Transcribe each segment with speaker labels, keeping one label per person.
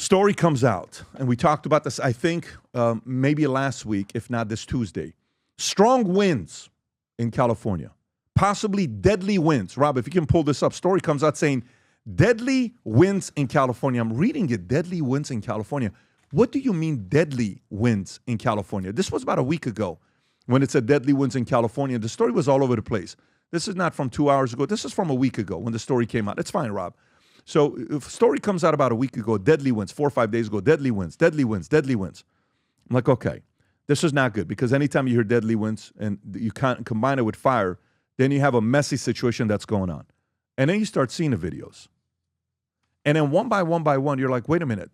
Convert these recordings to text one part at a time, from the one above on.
Speaker 1: Story comes out, and we talked about this, I think, maybe last week, if not this Tuesday. Strong winds in California, possibly deadly winds. Rob, if you can pull this up, story comes out saying deadly winds in California. I'm reading it, deadly winds in California. What do you mean deadly winds in California? This was about a week ago when it said deadly winds in California. The story was all over the place. This is not from 2 hours ago. This is from a week ago when the story came out. It's fine, Rob. So if a story comes out about a week ago, deadly winds, 4 or 5 days ago, deadly winds, deadly winds, deadly winds. I'm like, okay, this is not good, because anytime you hear deadly winds and you can't combine it with fire, then you have a messy situation that's going on. And then you start seeing the videos. And then one by one, you're like, wait a minute.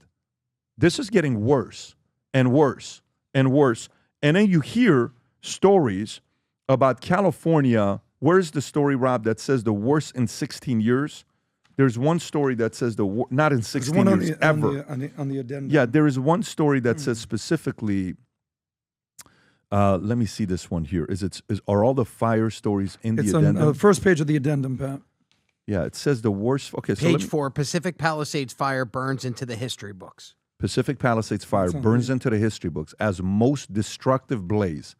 Speaker 1: This is getting worse and worse and worse. And then you hear stories about California. Where's the story, Rob, that says the worst in 16 years? There's one story that says not in 16 years, ever.
Speaker 2: On the addendum.
Speaker 1: Yeah, there is one story that says specifically, let me see this one here. Are all the fire stories in the addendum?
Speaker 2: It's on the first page of the addendum, Pat.
Speaker 1: Yeah, it says the worst. Okay, so
Speaker 3: Page 4, Pacific Palisades fire burns into the history books.
Speaker 1: Pacific Palisades fire burns into the history books as most destructive blaze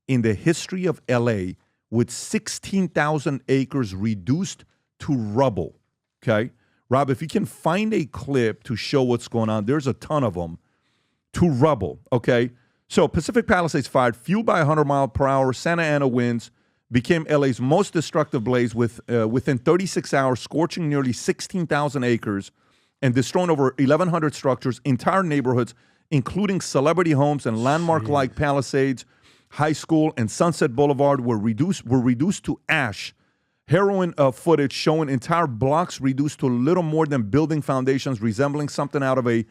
Speaker 1: in the history of LA, with 16,000 acres reduced to rubble. Okay, Rob, if you can find a clip to show what's going on, there's a ton of them, to rubble. Okay, so Pacific Palisades fire, fueled by 100-mile-per-hour Santa Ana winds, became LA's most destructive blaze within 36 hours, scorching nearly 16,000 acres and destroying over 1,100 structures. Entire neighborhoods, including celebrity homes and landmark-like Palisades High School and Sunset Boulevard, were reduced to ash. Harrowing footage showing entire blocks reduced to little more than building foundations, resembling something out of a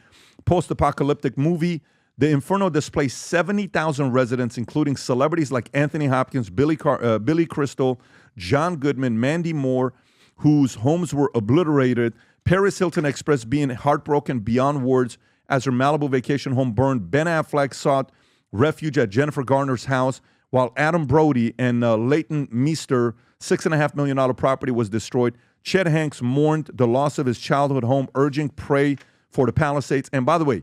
Speaker 1: post-apocalyptic movie. The inferno displaced 70,000 residents, including celebrities like Anthony Hopkins, Billy Crystal, John Goodman, Mandy Moore, whose homes were obliterated. Paris Hilton expressed being heartbroken beyond words as her Malibu vacation home burned. Ben Affleck sought refuge at Jennifer Garner's house, while Adam Brody and Leighton Meester, $6.5 million property, was destroyed. Chet Hanks mourned the loss of his childhood home, urging pray for the Palisades. And by the way,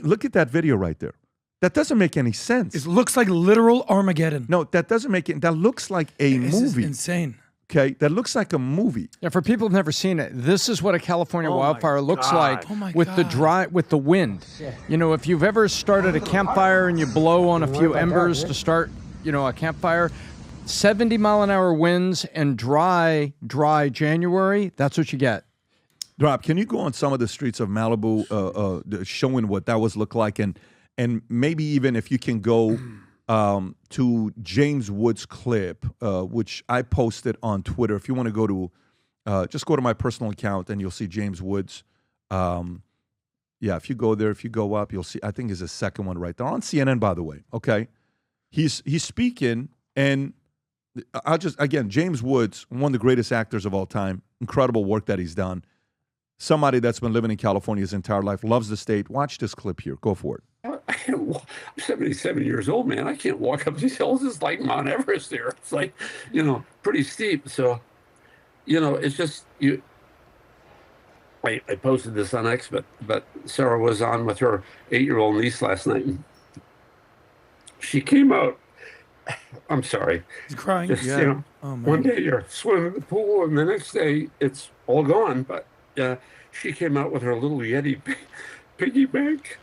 Speaker 1: look at that video right there. That doesn't make any sense.
Speaker 2: It looks like literal Armageddon.
Speaker 1: No, that doesn't make it. That looks like a movie.
Speaker 2: This is insane.
Speaker 1: Okay, that looks like a movie.
Speaker 4: Yeah, for people who've never seen it, this is what a California wildfire looks like with the wind. You know, if you've ever started a campfire and you blow on a few embers to start, a campfire, 70-mile-an-hour winds and dry January, that's what you get.
Speaker 1: Rob, can you go on some of the streets of Malibu showing what that was look like? And maybe even if you can go to James Wood's clip, which I posted on Twitter. If you want to go to, just go to my personal account and you'll see James Wood's. If you go there, if you go up, you'll see, I think is the second one right there. On CNN, by the way, okay? He's speaking, and James Woods, one of the greatest actors of all time, incredible work that he's done. Somebody that's been living in California his entire life, loves the state. Watch this clip here. Go for it.
Speaker 5: I'm 77 years old, man. I can't walk up these hills. It's like Mount Everest here. It's like, pretty steep. So, it's just you. I posted this on X, but Sarah was on with her 8-year-old niece last night. And she came out. I'm sorry.
Speaker 2: He's crying.
Speaker 5: Just, one day you're swimming in the pool, and the next day it's all gone. But she came out with her little Yeti piggy bank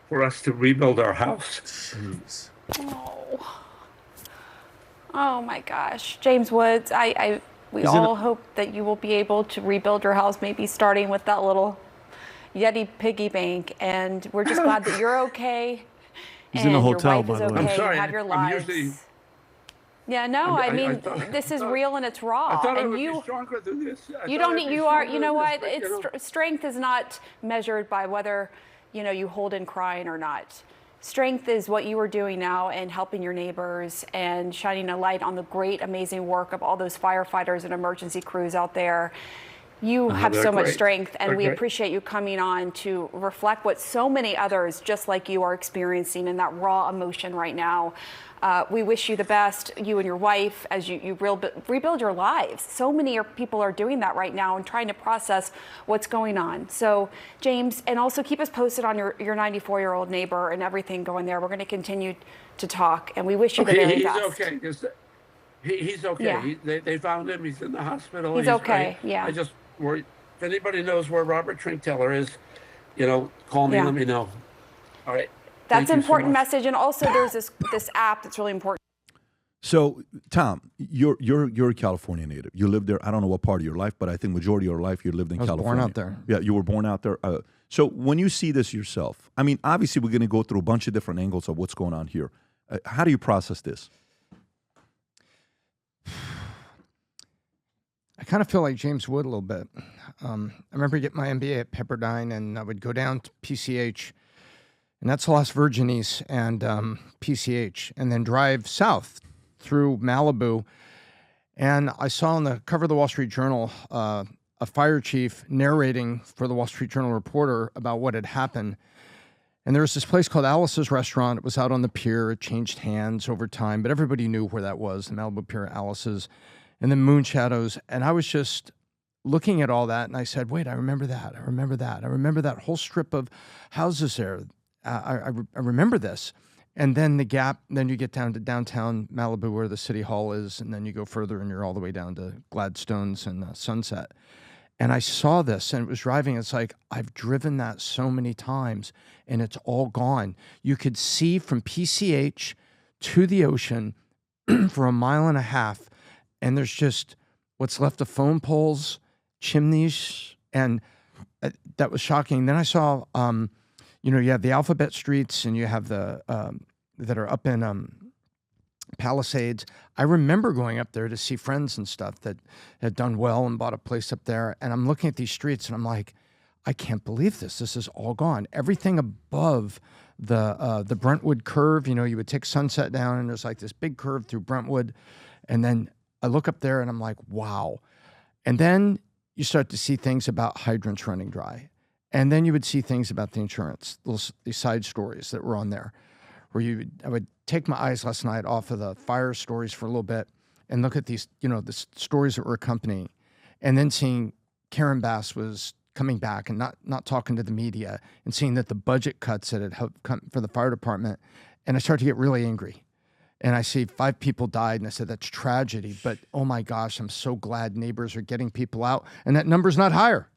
Speaker 5: for us to rebuild our house.
Speaker 1: Jeez.
Speaker 6: Oh my gosh, James Woods. We all hope that you will be able to rebuild your house, maybe starting with that little Yeti piggy bank. And we're just glad that you're okay.
Speaker 7: He's in a hotel, by the way.
Speaker 5: I'm sorry.
Speaker 6: You have your lives. Yeah, no, I mean, this is real and it's raw.
Speaker 5: I thought I
Speaker 6: and
Speaker 5: would be stronger than this.
Speaker 6: You know what? Strength is not measured by whether, you hold in crying or not. Strength is what you are doing now and helping your neighbors and shining a light on the great, amazing work of all those firefighters and emergency crews out there. You have so much
Speaker 5: great.
Speaker 6: strength, and
Speaker 5: They're
Speaker 6: we
Speaker 5: great.
Speaker 6: appreciate you coming on to reflect what so many others just like you are experiencing in that raw emotion right now. We wish you the best, you and your wife, as you rebuild your lives. So many people are doing that right now and trying to process what's going on. So, James, and also keep us posted on your 94-year-old neighbor and everything going there. We're going to continue to talk, and we wish you the very best.
Speaker 5: He's okay. He's okay.
Speaker 6: Yeah.
Speaker 5: They found him. He's in the hospital.
Speaker 6: He's okay, yeah.
Speaker 5: I just worry. If anybody knows where Robert Trinkteller is, call me and let me know. All right.
Speaker 6: That's an
Speaker 5: Thank you so
Speaker 6: important
Speaker 5: much.
Speaker 6: message. And also there's this app that's really important.
Speaker 1: So, Tom, you're a California native. You lived there. I don't know what part of your life, but I think majority of your life you lived in California.
Speaker 4: Born out there.
Speaker 1: Yeah, you were born out there. So when you see this yourself, I mean, obviously we're going to go through a bunch of different angles of what's going on here. How do you process this?
Speaker 4: I kind of feel like James Wood a little bit. I remember getting my MBA at Pepperdine, and I would go down to PCH, and that's Las Virgenes and PCH, and then drive south through Malibu. And I saw on the cover of the Wall Street Journal a fire chief narrating for the Wall Street Journal reporter about what had happened. And there was this place called Alice's Restaurant. It was out on the pier. It changed hands over time, but everybody knew where that was, the Malibu Pier, Alice's, and then Moon Shadows. And I was just looking at all that, and I said, wait, I remember that. I remember that. I remember that whole strip of houses there. I remember this. And then the gap, then you get down to downtown Malibu where the city hall is, and then you go further and you're all the way down to Gladstones and Sunset. And I saw this and it was driving. It's like, I've driven that so many times and it's all gone. You could see from PCH to the ocean for 1.5 miles, and there's just what's left of phone poles, chimneys, and that was shocking. Then I saw, you have the Alphabet Streets and you have the that are up in Palisades. I remember going up there to see friends and stuff that had done well and bought a place up there. And I'm looking at these streets and I'm like, I can't believe this. This is all gone. Everything above the Brentwood curve, you would take Sunset down and there's like this big curve through Brentwood. And then I look up there and I'm like, wow. And then you start to see things about hydrants running dry. And then you would see things about the insurance, these side stories that were on there, where I would take my eyes last night off of the fire stories for a little bit and look at these, the stories that were accompanying, and then seeing Karen Bass was coming back and not talking to the media, and seeing that the budget cuts that had come for the fire department. And I started to get really angry. And I see 5 people died, and I said, that's tragedy. But oh my gosh, I'm so glad neighbors are getting people out. And that number's not higher.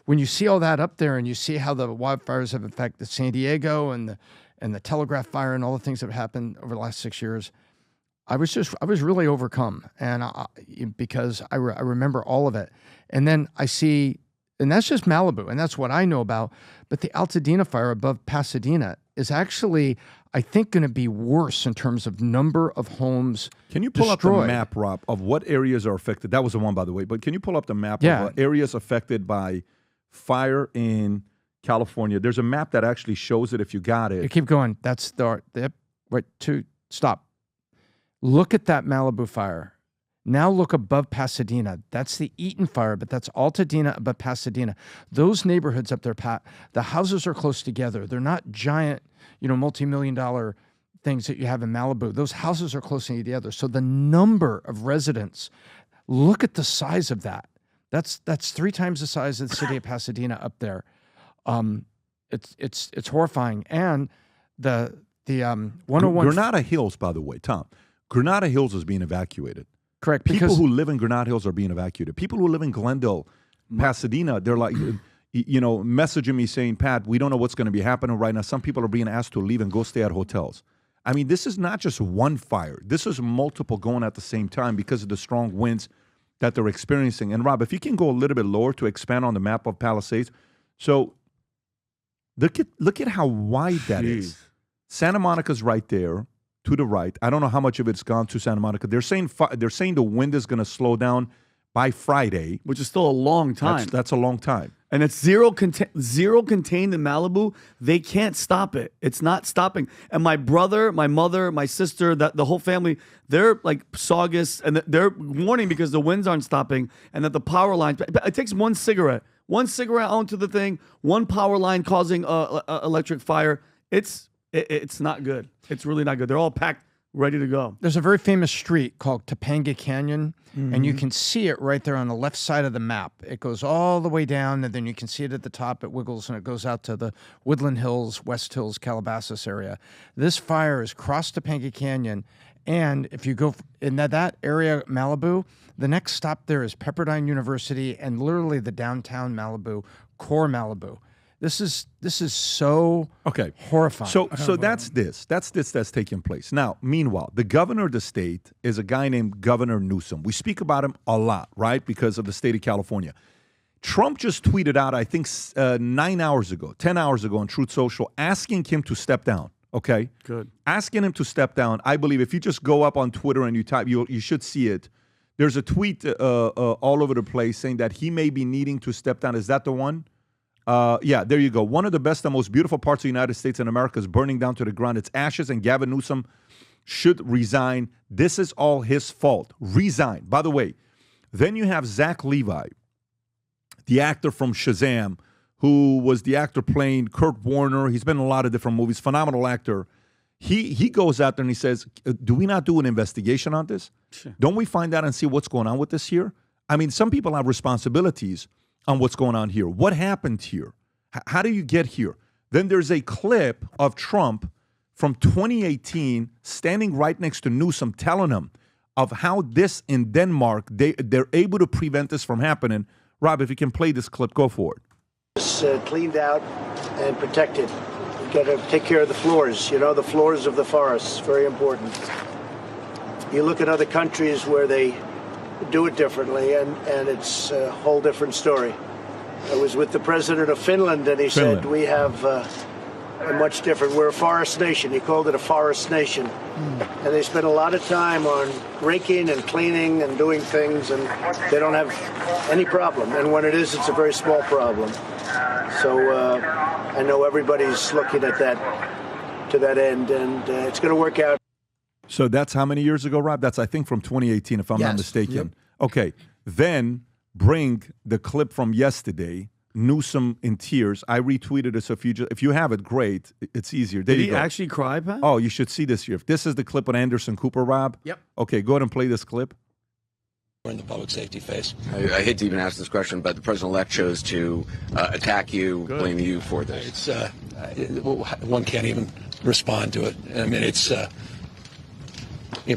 Speaker 4: When you see all that up there and you see how the wildfires have affected San Diego and the Telegraph fire and all the things that have happened over the last 6 years, I was really overcome. And because I remember all of it. And then I see, and that's just Malibu, and that's what I know about, but the Altadena fire above Pasadena is actually, I think, going to be worse in terms of number of homes.
Speaker 1: Can you pull
Speaker 4: destroyed.
Speaker 1: up the map, Rob, of what areas are affected? That was the one, by the way. But can you pull up the map
Speaker 4: Yeah.
Speaker 1: of areas affected by fire in California? There's a map that actually shows it if you got it.
Speaker 4: You keep going. That's stop. Look at that Malibu fire. Now look above Pasadena. That's the Eaton fire, but that's Altadena above Pasadena. Those neighborhoods up there, Pat, the houses are close together. They're not giant, multi-million-dollar things that you have in Malibu. Those houses are close together. So the number of residents, look at the size of that. That's 3 times the size of the city of Pasadena up there. It's horrifying. And the 101
Speaker 1: Granada Hills, by the way, Tom. Granada Hills is being evacuated.
Speaker 4: Correct.
Speaker 1: People who live in Granada Hills are being evacuated. People who live in Glendale, Pasadena, they're like, messaging me saying, Pat, we don't know what's going to be happening right now. Some people are being asked to leave and go stay at hotels. I mean, this is not just one fire. This is multiple going at the same time because of the strong winds that they're experiencing. And Rob, if you can go a little bit lower to expand on the map of Palisades. So look at how wide that is. Santa Monica's right there to the right. I don't know how much of it's gone to Santa Monica. They're saying the wind is going to slow down by Friday,
Speaker 7: which is still a long time.
Speaker 1: That's a long time.
Speaker 7: And it's zero contained in Malibu. They can't stop it. It's not stopping. And my brother, my mother, my sister, the whole family, they're like Saugus, and they're warning because the winds aren't stopping and that the power lines. It takes one cigarette onto the thing, one power line causing electric fire. It's not good. It's really not good. They're all packed, ready to go.
Speaker 4: There's a very famous street called Topanga Canyon, and you can see it right there on the left side of the map. It goes all the way down, and then you can see it at the top. It wiggles, and it goes out to the Woodland Hills, West Hills, Calabasas area. This fire has crossed Topanga Canyon, and if you go in that area, Malibu, the next stop there is Pepperdine University and literally the downtown Malibu, core Malibu. This is so horrifying.
Speaker 1: So that's taking place. Now, meanwhile, the governor of the state is a guy named Governor Newsom. We speak about him a lot, right, because of the state of California. Trump just tweeted out, I think 10 hours ago on Truth Social, asking him to step down. Okay?
Speaker 7: Good.
Speaker 1: Asking him to step down. I believe if you just go up on Twitter and you type, you should see it. There's a tweet all over the place saying that he may be needing to step down. Is that the one? Yeah, there you go. One of the best and most beautiful parts of the United States and America is burning down to the ground. It's ashes, and Gavin Newsom should resign. This is all his fault. Resign. By the way, then you have Zach Levi, the actor from Shazam, who was the actor playing Kurt Warner. He's been in a lot of different movies. Phenomenal actor. He goes out there and he says, do we not do an investigation on this? Sure. Don't we find out and see what's going on with this here? I mean, some people have responsibilities on what's going on here. What happened here? How do you get here? Then there's a clip of Trump from 2018 standing right next to Newsom telling him of how this in Denmark, they're able to prevent this from happening. Rob, if you can play this clip, go for it.
Speaker 8: It's cleaned out and protected. You got to take care of the floors, the floors of the forests, very important. You look at other countries where they do it differently, and it's a whole different story. I was with the president of Finland, and he said, we have a much different, we're a forest nation. He called it a forest nation. And they spend a lot of time on raking and cleaning and doing things, and they don't have any problem. And when it is, it's a very small problem. So I know everybody's looking at that, to that end, and it's going to work out.
Speaker 1: So that's how many years ago, Rob? That's, I think, from 2018, if I'm not mistaken. Yep. Okay. Then bring the clip from yesterday, Newsom in tears. I retweeted it, so if you have it, great. It's easier. There
Speaker 7: Did
Speaker 1: you go.
Speaker 7: He actually cry, Pat?
Speaker 1: Oh, you should see this here. If this is the clip with Anderson Cooper, Rob.
Speaker 3: Yep.
Speaker 1: Okay, go ahead and play this clip.
Speaker 9: We're in the public safety phase. I hate to even ask this question, but the president-elect chose to attack you, blame you for this.
Speaker 10: One can't even respond to it. I mean, it's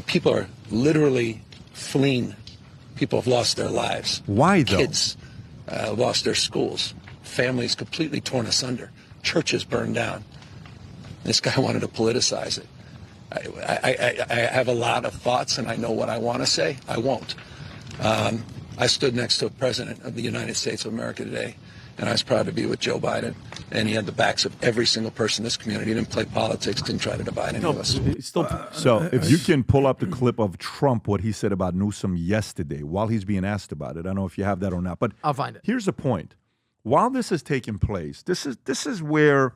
Speaker 10: people are literally fleeing. People have lost their lives.
Speaker 1: Why, though?
Speaker 10: Kids lost their schools. Families completely torn asunder. Churches burned down. This guy wanted to politicize it. I have a lot of thoughts, and I know what I want to say. I won't. I stood next to a president of the United States of America today, and I was proud to be with Joe Biden. And he had the backs of every single person in this community. He didn't play politics, didn't try to divide any of us.
Speaker 1: So if you can pull up the clip of Trump, what he said about Newsom yesterday, while he's being asked about it. I don't know if you have that or not. But
Speaker 3: I'll find it.
Speaker 1: Here's the point. While this is taking place, this is where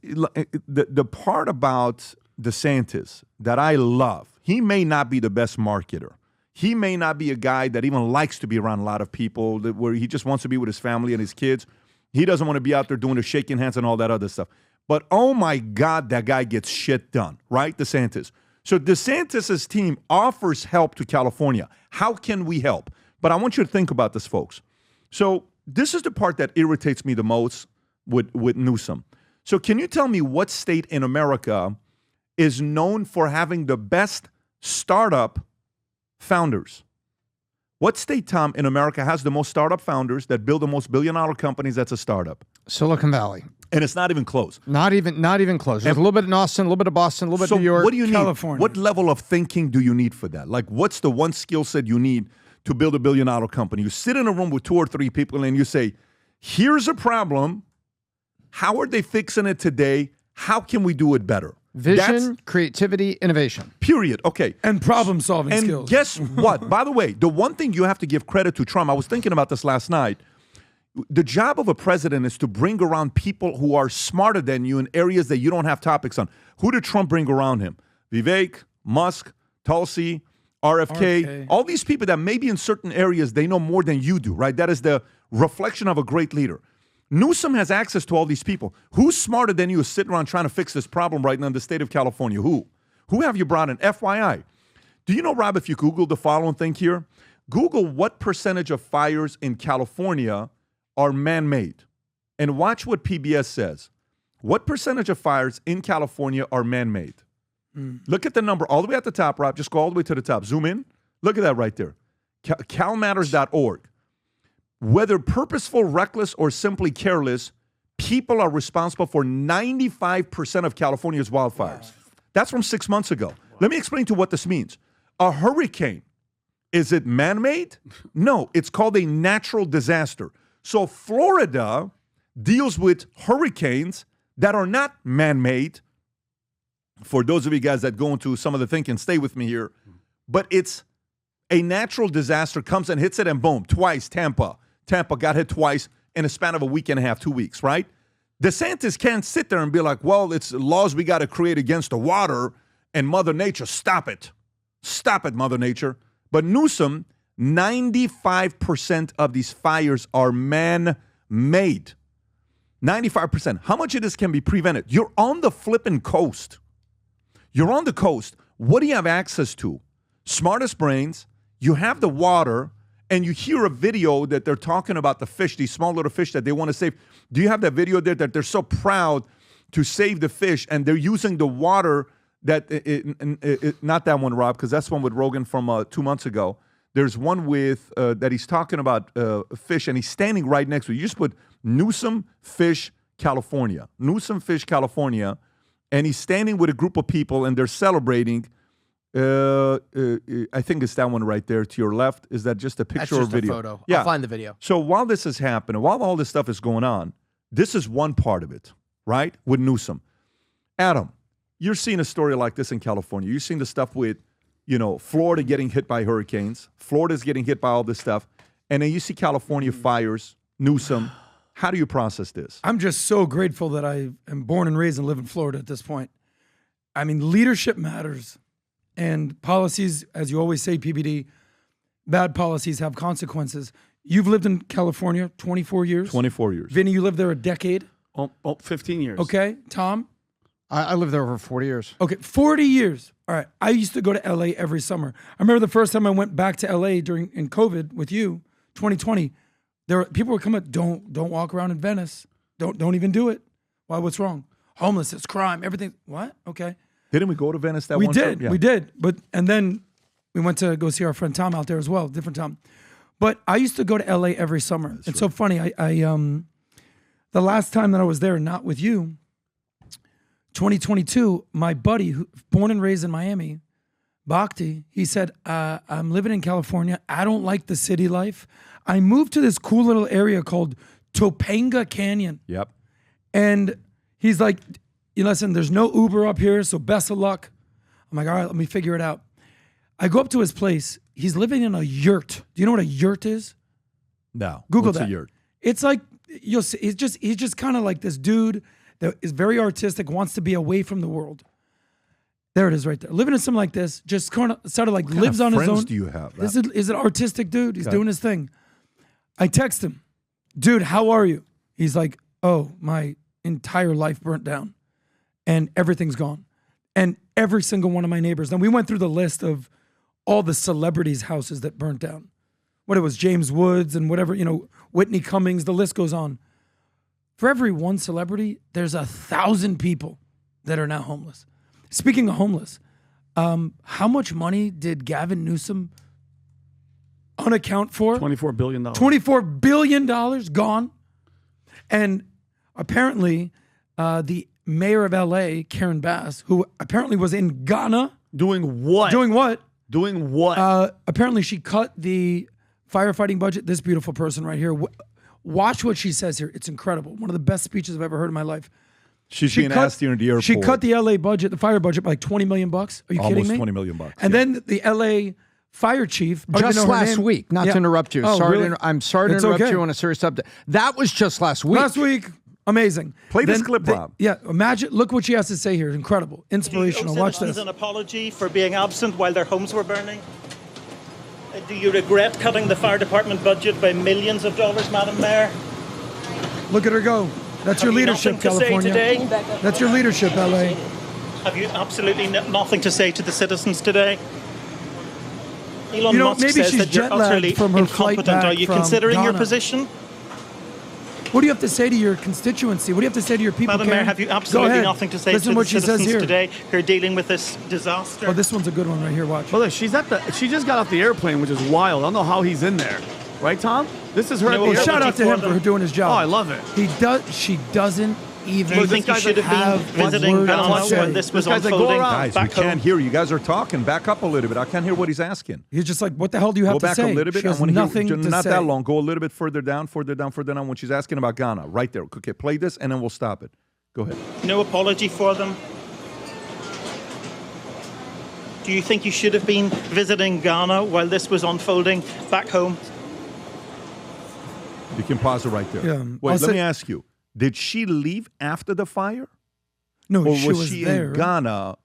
Speaker 1: the part about DeSantis that I love, he may not be the best marketer. He may not be a guy that even likes to be around a lot of people, where he just wants to be with his family and his kids. He doesn't want to be out there doing the shaking hands and all that other stuff. But, oh, my God, that guy gets shit done, right, DeSantis? So DeSantis' team offers help to California. How can we help? But I want you to think about this, folks. So this is the part that irritates me the most with Newsom. So can you tell me what state in America is known for having the best startup founders? What state, Tom, in America has the most startup founders that build the most billion-dollar companies that's a startup?
Speaker 4: Silicon Valley.
Speaker 1: And it's not even close.
Speaker 4: Not even close. There's a little bit in Austin, a little bit of Boston, a little bit of New York.
Speaker 1: What do you need?
Speaker 2: California.
Speaker 1: What level of thinking do you need for that? Like, what's the one skill set you need to build a billion-dollar company? You sit in a room with 2 or 3 people and you say, here's a problem. How are they fixing it today? How can we do it better?
Speaker 4: Vision, creativity, innovation.
Speaker 1: Period. Okay.
Speaker 2: And problem-solving
Speaker 1: and
Speaker 2: skills.
Speaker 1: Guess what? By the way, the one thing you have to give credit to Trump, I was thinking about this last night. the job of a president is to bring around people who are smarter than you in areas that you don't have topics on. Who did Trump bring around him? Vivek, Musk, Tulsi, RFK, all these people that maybe in certain areas they know more than you do, right? That is the reflection of a great leader. Newsom has access to all these people. Who's smarter than you is sitting around trying to fix this problem right now in the state of California? Who? Who have you brought in? FYI. Do you know, Rob, if you Google the following thing here, Google what percentage of fires in California are man-made. And watch what PBS says. What percentage of fires in California are man-made? Look at the number all the way at the top, Rob. Just go all the way to the top. Zoom in. Look at that right there. CalMatters.org. Whether purposeful, reckless, or simply careless, people are responsible for 95% of California's wildfires. Wow. That's from 6 months ago. Wow. Let me explain to you what this means. A hurricane, is it man-made? No, it's called a natural disaster. So Florida deals with hurricanes that are not man-made. For those of you guys that go into some of the thinking, stay with me here. But it's a natural disaster, comes and hits it, and boom, twice, Tampa got hit twice in a span of a week and a half, 2 weeks, right? DeSantis can't sit there and be like, well, it's laws we got to create against the water and Mother Nature. Stop it. Stop it, Mother Nature. But Newsom, 95% of these fires are man-made. 95%. How much of this can be prevented? You're on the flipping coast. You're on the coast. What do you have access to? Smartest brains. You have the water, and you hear a video that they're talking about the fish, these small little fish that they want to save. Do you have that video there that they're so proud to save the fish, and they're using the water that not that one, Rob, because that's one with Rogan from 2 months ago. There's one with that he's talking about fish, and he's standing right next to it. You just put Newsom Fish California. Newsom Fish California. And he's standing with a group of people, and they're celebrating. I think it's that one right there to your left. Is that just a picture or video?
Speaker 3: That's just a photo.
Speaker 1: Yeah.
Speaker 3: I'll find the video.
Speaker 1: So while this is happening, while all this stuff is going on, this is one part of it, right, with Newsom. Adam, you're seeing a story like this in California. You're seeing the stuff with, Florida getting hit by hurricanes. Florida's getting hit by all this stuff. And then you see California fires, Newsom. How do you process this?
Speaker 2: I'm just so grateful that I am born and raised and live in Florida at this point. I mean, leadership matters. And policies, as you always say, PBD, bad policies have consequences. You've lived in California 24 years.
Speaker 1: 24 years.
Speaker 2: Vinny, you lived there a decade.
Speaker 7: 15 years.
Speaker 2: Okay. Tom?
Speaker 4: I lived there over 40 years.
Speaker 2: Okay, 40 years. All right. I used to go to LA every summer. I remember the first time I went back to LA in COVID with you, 2020. People were coming, don't walk around in Venice. Don't even do it. Why? What's wrong? Homelessness, crime, everything. What? Okay.
Speaker 1: Didn't we go to Venice that
Speaker 2: one
Speaker 1: time?
Speaker 2: We did. Yeah. We did. And then we went to go see our friend Tom out there as well, different Tom. But I used to go to LA every summer. That's it's right. So funny. I the last time that I was there, not with you, 2022, my buddy, who born and raised in Miami, Bhakti, he said, I'm living in California. I don't like the city life. I moved to this cool little area called Topanga Canyon.
Speaker 1: Yep.
Speaker 2: And he's like, listen, there's no Uber up here, so best of luck. I'm like, all right, let me figure it out. I go up to his place. He's living in a yurt. Do you know what a yurt is?
Speaker 1: No.
Speaker 2: Google
Speaker 1: What's
Speaker 2: that.
Speaker 1: a yurt?
Speaker 2: It's like, you'll see, he's just kind of like this dude that is very artistic, wants to be away from the world. There it is right there. Living in something like this, just kind of sort of like lives on his own.
Speaker 1: What kind of friends do you have?
Speaker 2: This is an artistic dude. He's doing his thing. I text him, dude, how are you? He's like, oh, my entire life burnt down and everything's gone. And every single one of my neighbors. Then we went through the list of all the celebrities' houses that burnt down. What it was, James Woods and whatever, Whitney Cummings, the list goes on. For every one celebrity, there's 1,000 people that are now homeless. Speaking of homeless, how much money did Gavin Newsom unaccount for?
Speaker 7: $24 billion.
Speaker 2: $24 billion gone. And apparently, the mayor of LA, Karen Bass, who apparently was in Ghana.
Speaker 7: Doing what?
Speaker 2: Doing what?
Speaker 7: Doing what?
Speaker 2: Apparently, she cut the firefighting budget. This beautiful person right here. Watch what she says here. It's incredible. One of the best speeches I've ever heard in my life.
Speaker 1: She's being asked here in the airport.
Speaker 2: She cut the LA budget, the fire budget, by like $20 million. Are you kidding me?
Speaker 1: Almost $20 million.
Speaker 2: And then the LA fire chief. I don't even
Speaker 4: Just
Speaker 2: know her
Speaker 4: last
Speaker 2: name.
Speaker 4: week, not
Speaker 2: Yeah.
Speaker 4: to interrupt you.
Speaker 2: Oh,
Speaker 4: Sorry,
Speaker 2: really?
Speaker 4: I'm sorry to
Speaker 2: It's
Speaker 4: interrupt
Speaker 2: okay.
Speaker 4: you on a serious subject. That was just last week.
Speaker 2: Last week, amazing.
Speaker 1: Play this clip, Rob.
Speaker 2: Yeah, imagine. Look what she has to say here. Incredible, inspirational. Watch
Speaker 11: citizens
Speaker 2: this.
Speaker 11: an apology for being absent while their homes were burning? Do you regret cutting the fire department budget by millions of dollars, Madam Mayor?
Speaker 2: Look at her go. That's your
Speaker 11: Have you
Speaker 2: leadership,
Speaker 11: nothing to say
Speaker 2: California.
Speaker 11: today?
Speaker 2: That's your leadership, LA.
Speaker 11: Have you absolutely nothing to say to the citizens today? Elon
Speaker 2: You know,
Speaker 11: Musk
Speaker 2: maybe
Speaker 11: says
Speaker 2: she's
Speaker 11: that you're
Speaker 2: jet-lagged
Speaker 11: utterly
Speaker 2: from her flight
Speaker 11: incompetent. Are
Speaker 2: back
Speaker 11: you
Speaker 2: from
Speaker 11: considering your
Speaker 2: Ghana.
Speaker 11: position?
Speaker 2: What do you have to say to your constituency? What do you have to say to your people?
Speaker 11: Madam Mayor,
Speaker 2: Karen?
Speaker 11: have you
Speaker 2: Go
Speaker 11: absolutely
Speaker 2: ahead.
Speaker 11: nothing to say
Speaker 2: Listen
Speaker 11: to
Speaker 2: what
Speaker 11: the
Speaker 2: she says
Speaker 11: citizens
Speaker 2: here.
Speaker 11: today who are dealing with this disaster?
Speaker 2: Oh, this one's a good one right here. Watch.
Speaker 7: Brother, she just got off the airplane, which is wild. I don't know how he's in there. Right, Tom? This is her.
Speaker 11: No,
Speaker 7: at the
Speaker 11: well,
Speaker 2: Shout
Speaker 7: airport.
Speaker 2: out to him for doing his job.
Speaker 7: Oh, I love it.
Speaker 2: He does. She doesn't even.
Speaker 11: Do you think you should have been visiting
Speaker 2: words to
Speaker 11: Ghana
Speaker 2: say.
Speaker 11: when this was
Speaker 7: This guy's like, go
Speaker 11: unfolding
Speaker 7: around.
Speaker 1: Guys, we
Speaker 11: back home?
Speaker 1: can't hear you. You guys are talking. Back up a little bit. I can't hear what he's asking.
Speaker 2: He's just like, what the hell do you have
Speaker 1: Go
Speaker 2: to
Speaker 1: back
Speaker 2: say?
Speaker 1: a little bit.
Speaker 2: She has
Speaker 1: I wanna
Speaker 2: nothing
Speaker 1: hear,
Speaker 2: to
Speaker 1: not
Speaker 2: say.
Speaker 1: that long. Go a little bit further down when she's asking about Ghana. Right there. Okay, play this and then we'll stop it. Go ahead.
Speaker 11: No apology for them? Do you think you should have been visiting Ghana while this was unfolding back home?
Speaker 1: You can pause it right there.
Speaker 2: Yeah,
Speaker 1: Wait,
Speaker 2: I'll
Speaker 1: let me
Speaker 2: say-
Speaker 1: ask you. Did she leave after the fire?
Speaker 2: No,
Speaker 1: Or
Speaker 2: she
Speaker 1: was
Speaker 2: was
Speaker 1: she
Speaker 2: there.
Speaker 1: in Ghana?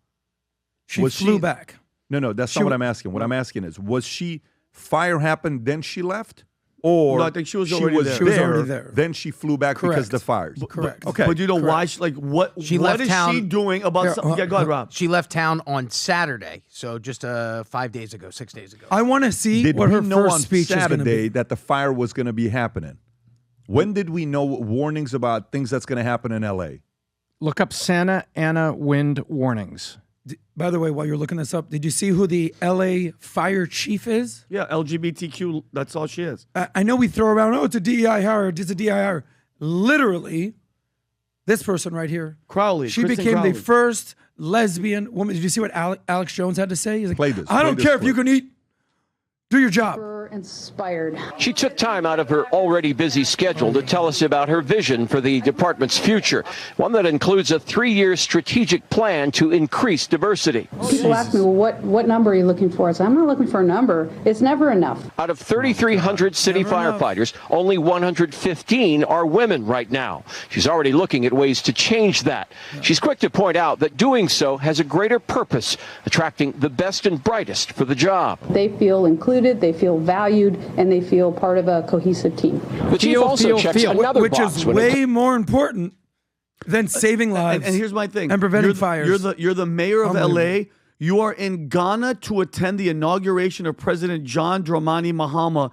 Speaker 2: She
Speaker 1: was
Speaker 2: flew
Speaker 1: she-
Speaker 2: back.
Speaker 1: No, that's
Speaker 2: She
Speaker 1: not what
Speaker 2: wa-
Speaker 1: I'm asking. What I'm asking is, was she, fire happened, then she left? Or
Speaker 7: No, I think she was already there.
Speaker 2: She was already there.
Speaker 1: Then she flew back because
Speaker 2: Correct.
Speaker 1: of the fires.
Speaker 2: Correct.
Speaker 1: Okay.
Speaker 7: But you know
Speaker 2: Correct.
Speaker 7: why? What
Speaker 3: She
Speaker 7: what
Speaker 3: left
Speaker 7: is
Speaker 3: town-
Speaker 7: she doing about
Speaker 2: Here,
Speaker 7: something? Yeah, go ahead, Rob.
Speaker 3: She left town on Saturday, so just 5 days ago, 6 days ago.
Speaker 2: I want to see
Speaker 1: Did
Speaker 2: what
Speaker 1: we
Speaker 2: her
Speaker 1: know
Speaker 2: first
Speaker 1: on
Speaker 2: speech is going to
Speaker 1: Saturday
Speaker 2: be.
Speaker 1: that the fire was going to be happening? When did we know warnings about things that's going to happen in L.A.?
Speaker 4: Look up Santa Ana wind warnings.
Speaker 2: By the way, while you're looking this up, did you see who the LA fire chief is?
Speaker 7: Yeah, LGBTQ. That's all she is.
Speaker 2: I know we throw around, oh, it's a DEI hire, it's a DEI hire. Literally, this person right here,
Speaker 7: Crowley.
Speaker 2: she
Speaker 7: Kristen
Speaker 2: became
Speaker 7: Crowley.
Speaker 2: the first lesbian woman. Did you see what Alex Jones had to say? He's like,
Speaker 1: Play this,
Speaker 2: I
Speaker 1: play
Speaker 2: don't
Speaker 1: this
Speaker 2: care if
Speaker 1: clip.
Speaker 2: you can eat. Do your job.
Speaker 12: Inspired.
Speaker 13: She took time out of her already busy schedule to tell us about her vision for the department's future, one that includes a 3-year strategic plan to increase diversity.
Speaker 12: People ask me, well, what number are you looking for? I say, I'm not looking for a number. It's never enough.
Speaker 13: Out of 3,300 city firefighters, only 115 are women right now. She's already looking at ways to change that. She's quick to point out that doing so has a greater purpose, attracting the best and brightest for the job.
Speaker 12: They feel included, they feel valued, and they feel part of a cohesive team.
Speaker 13: The chief also checks another
Speaker 2: Which
Speaker 13: box
Speaker 2: is
Speaker 13: when it
Speaker 2: way more important than saving lives.
Speaker 7: And here's my thing.
Speaker 2: And preventing
Speaker 7: You're
Speaker 2: fires.
Speaker 7: You're the mayor of
Speaker 2: Unbelievable.
Speaker 7: LA. You are in Ghana to attend the inauguration of President John Dramani Mahama.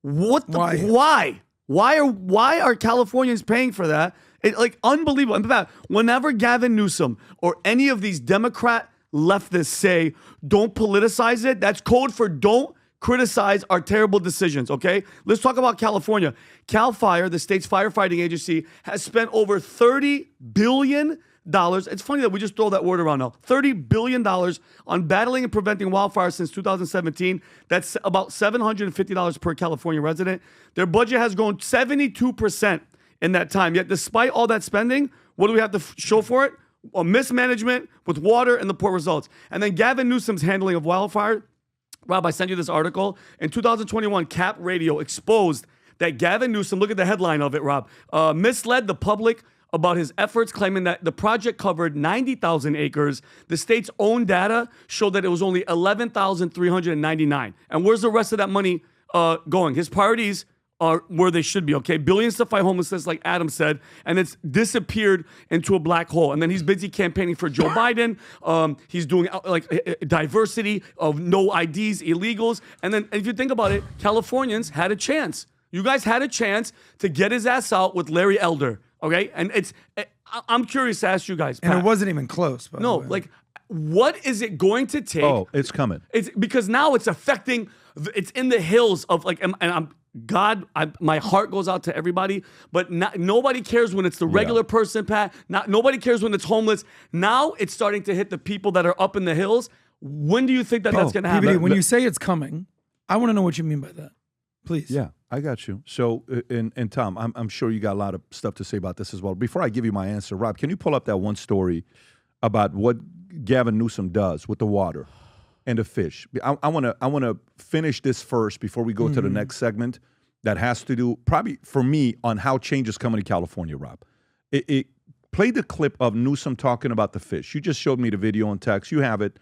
Speaker 7: What the, why are Californians paying for that? Like unbelievable. In fact, whenever Gavin Newsom or any of these Democrat leftists say don't politicize it, that's code for don't criticize our terrible decisions, okay? Let's talk about California. Cal Fire, the state's firefighting agency, has spent over $30 billion. It's funny that we just throw that word around now. $30 billion on battling and preventing wildfires since 2017. That's about $750 per California resident. Their budget has grown 72% in that time. Yet despite all that spending, what do we have to show for it? A mismanagement with water and the poor results. And then Gavin Newsom's handling of wildfire. Rob, I sent you this article. In 2021, Cap Radio exposed that Gavin Newsom, look at the headline of it, Rob, misled the public about his efforts, claiming that the project covered 90,000 acres. The state's own data showed that it was only 11,399. And where's the rest of that money going? His priorities are where they should be, okay? Billions to fight homelessness, like Adam said, and it's disappeared into a black hole. And then he's busy campaigning for Joe Biden. He's doing diversity of no IDs, illegals. And then if you think about it, Californians had a chance. You guys had a chance to get his ass out with Larry Elder, okay? And I'm curious to ask you guys, Pat,
Speaker 2: and it wasn't even close. By
Speaker 7: no,
Speaker 2: the way.
Speaker 7: like, what is it going to take?
Speaker 1: Oh, it's coming.
Speaker 7: It's because now it's affecting. It's in the hills of like, and I'm God. My heart goes out to everybody, but nobody cares when it's the regular person, Pat. Nobody cares when it's homeless. Now it's starting to hit the people that are up in the hills. When do you think that's going to happen?
Speaker 2: PBD, when you say it's coming, I want to know what you mean by that. Please.
Speaker 1: Yeah, I got you. So, and Tom, I'm sure you got a lot of stuff to say about this as well. Before I give you my answer, Rob, can you pull up that one story about what Gavin Newsom does with the water? and the fish. I want to finish this first before we go to the next segment that has to do, probably for me, on how change is coming to California, Rob. Play the clip of Newsom talking about the fish. You just showed me the video on text. You have it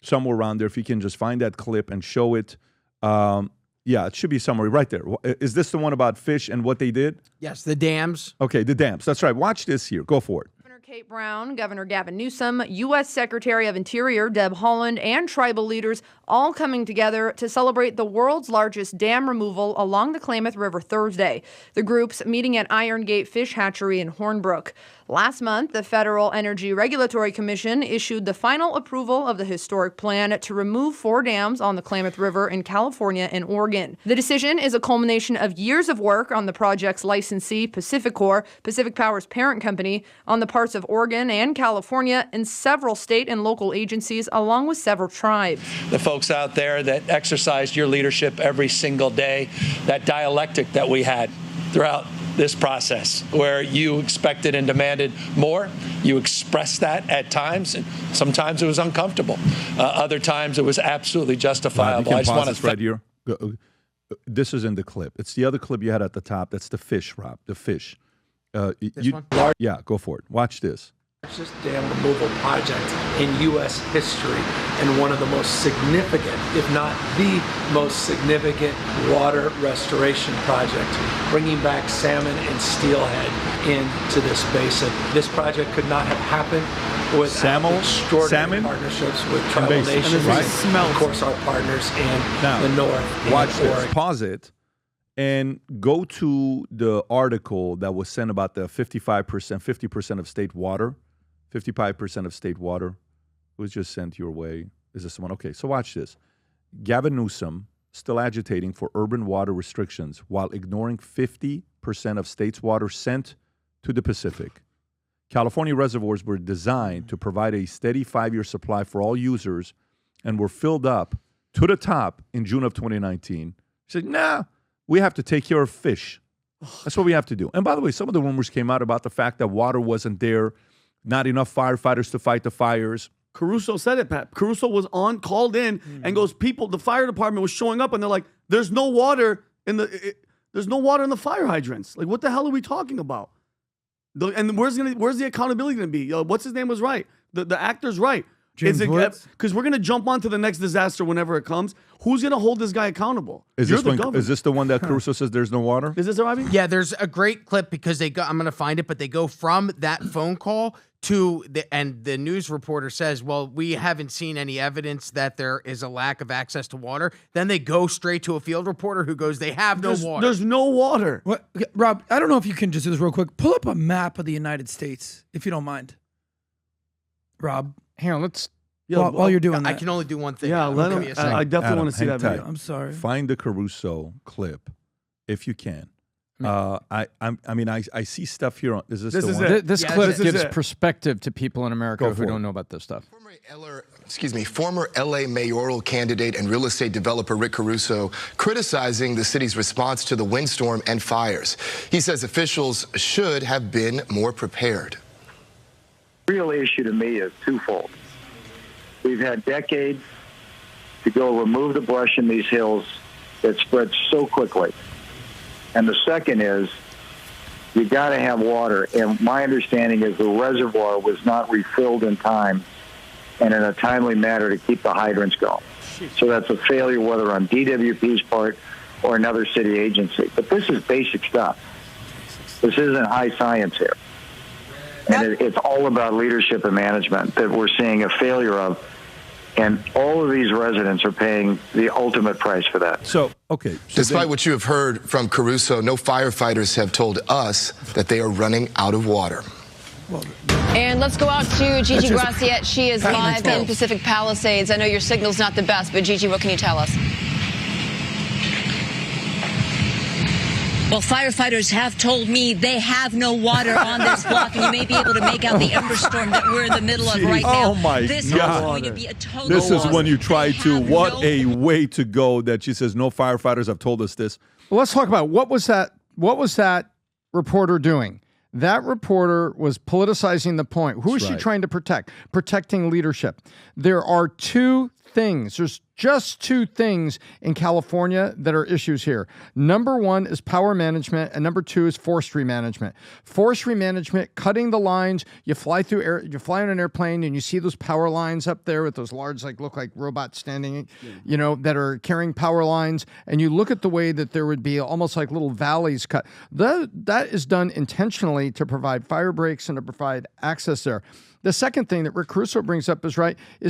Speaker 1: somewhere around there. If you can just find that clip and show it. Yeah, it should be somewhere right there. Is this the one about fish and what they did?
Speaker 3: Yes, the dams.
Speaker 1: Okay, the dams. That's right. Watch this here. Go for it.
Speaker 14: Kate Brown, Governor Gavin Newsom, U.S. Secretary of Interior Deb Haaland, and tribal leaders all coming together to celebrate the world's largest dam removal along the Klamath River Thursday. The groups meeting at Iron Gate Fish Hatchery in Hornbrook. Last month, the Federal Energy Regulatory Commission issued the final approval of the historic plan to remove 4 dams on the Klamath River in California and Oregon. The decision is a culmination of years of work on the project's licensee, PacifiCorp, Pacific Power's parent company, on the parts of Oregon and California, and several state and local agencies, along with several tribes.
Speaker 10: The folks out there that exercised your leadership every single day, that dialectic that we had throughout this process, where you expected and demanded more. You expressed that at times, and sometimes it was uncomfortable. Other times it was absolutely justifiable.
Speaker 1: I just want to right here. This is in the clip. It's the other clip you had at the top. That's the fish, Rob. The fish.
Speaker 3: This one?
Speaker 1: Yeah, go for it. Watch this.
Speaker 15: Largest dam removal project in U.S. history and one of the most significant, if not the most significant, water restoration project, bringing back salmon and steelhead into this basin. This project could not have happened without extraordinary partnerships with tribal nations,
Speaker 1: right?
Speaker 15: Of course, our partners in the north.
Speaker 1: Watch this. Pause it. And go to the article that was sent about the 50% of state water. 55% of state water was just sent your way. Is this one? Okay, so watch this. Gavin Newsom still agitating for urban water restrictions while ignoring 50% of state's water sent to the Pacific. California reservoirs were designed to provide a steady 5-year supply for all users and were filled up to the top in June of 2019. He said, nah, we have to take care of fish. That's what we have to do. And by the way, some of the rumors came out about the fact that water wasn't there, not enough firefighters to fight the fires.
Speaker 7: Caruso said it, Pat. Caruso was called in and goes, the fire department was showing up and they're like, there's no water in the fire hydrants. Like, what the hell are we talking about? And where's the accountability going to be? What's his name was right. The actor's right. Because we're going to jump on to the next disaster whenever it comes. Who's going to hold this guy accountable?
Speaker 1: Is this the one that Caruso says there's no water?
Speaker 7: Is this Robbie?
Speaker 3: Yeah, there's a great clip because I'm going to find it, but they go from that phone call to and the news reporter says, well, we haven't seen any evidence that there is a lack of access to water. Then they go straight to a field reporter who goes, they have no water.
Speaker 7: There's no water.
Speaker 2: What, Rob, I don't know if you can just do this real quick. Pull up a map of the United States, if you don't mind. Rob.
Speaker 4: Hang on, let's...
Speaker 2: While you're doing that.
Speaker 3: I can only do one thing.
Speaker 7: Yeah, let him. I definitely want to see that video.
Speaker 2: I'm sorry.
Speaker 1: Find the Caruso clip, if you can. I see stuff here. Is this the one?
Speaker 4: This clip gives perspective to people in America who don't know about this stuff.
Speaker 16: Former LA mayoral candidate and real estate developer Rick Caruso criticizing the city's response to the windstorm and fires. He says officials should have been more prepared.
Speaker 17: The real issue to me is twofold. We've had decades to go remove the brush in these hills that spreads so quickly. And the second is you got to have water. And my understanding is the reservoir was not refilled in time and in a timely manner to keep the hydrants going. So that's a failure, whether on DWP's part or another city agency. But this is basic stuff. This isn't high science here. And it's all about leadership and management that we're seeing a failure of. And all of these residents are paying the ultimate price for that.
Speaker 16: Despite what you have heard from Caruso, no firefighters have told us that they are running out of water.
Speaker 18: And let's go out to Gigi Graciette. She is live in Pacific Palisades. I know your signal's not the best, but Gigi, what can you tell us?
Speaker 19: Well, firefighters have told me they have no water on this block, and you may be able to make out the ember storm that we're in the middle of right now.
Speaker 1: Oh, my God.
Speaker 19: This is going to be a total
Speaker 1: This is when you try to, what a way to go that she says no firefighters have told us this.
Speaker 4: Well, let's talk about what was that reporter doing? That reporter was politicizing the point. Who is she trying to protect? Protecting leadership. There are two things. There's just two things in California that are issues here. Number one is power management, and number two is forestry management. Forestry management, cutting the lines. You fly on an airplane and you see those power lines up there with those large, look like robots standing, that are carrying power lines. And you look at the way that there would be almost like little valleys cut. That is done intentionally to provide fire breaks and to provide access there. The second thing that Rick Caruso brings up is